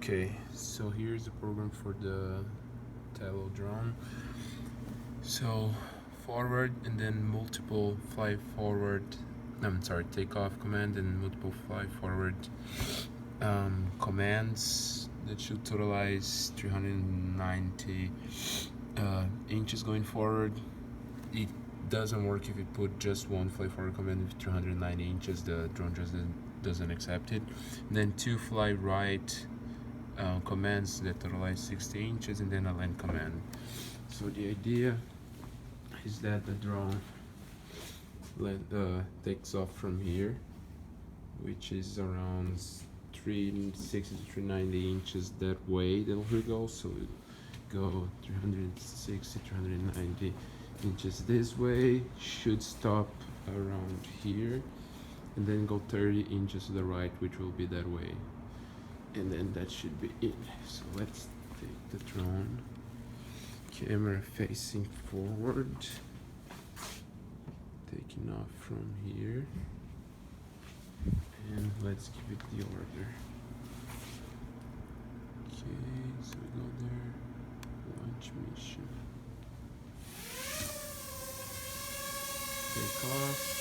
Okay, so here's the program for the Tello drone. So forward and then multiple fly forward. I'm sorry, takeoff command and multiple fly forward commands that should totalize 390 inches going forward. It doesn't work if you put just one fly forward command with 390 inches. The drone just doesn't accept it. And then two fly right commands that totalize 60 inches, and then a land command. So the idea is that the drone takes off from here, which is around 360 to 390 inches that way. Then we go, so we go 360, 390 inches this way, should stop around here, and then go 30 inches to the right, which will be that way. And then that should be it. So let's take the drone, camera facing forward, taking off from here, and let's give it the order. Okay, so we go there, launch mission, take off.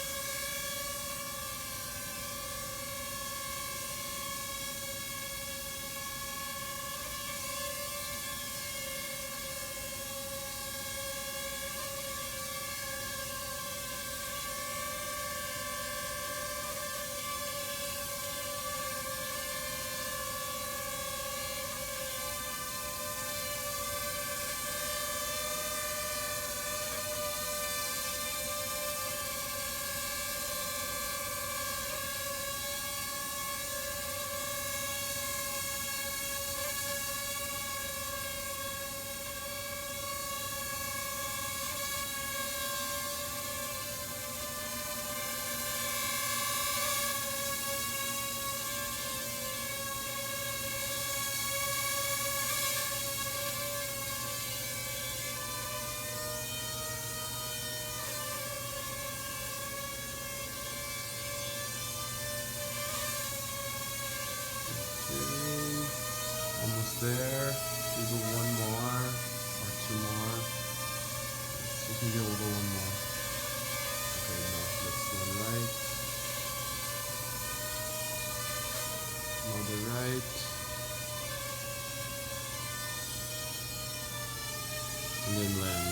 Almost there. We do one more or two more. We can go over one more. Okay, no, that's one right. Another right. And then land.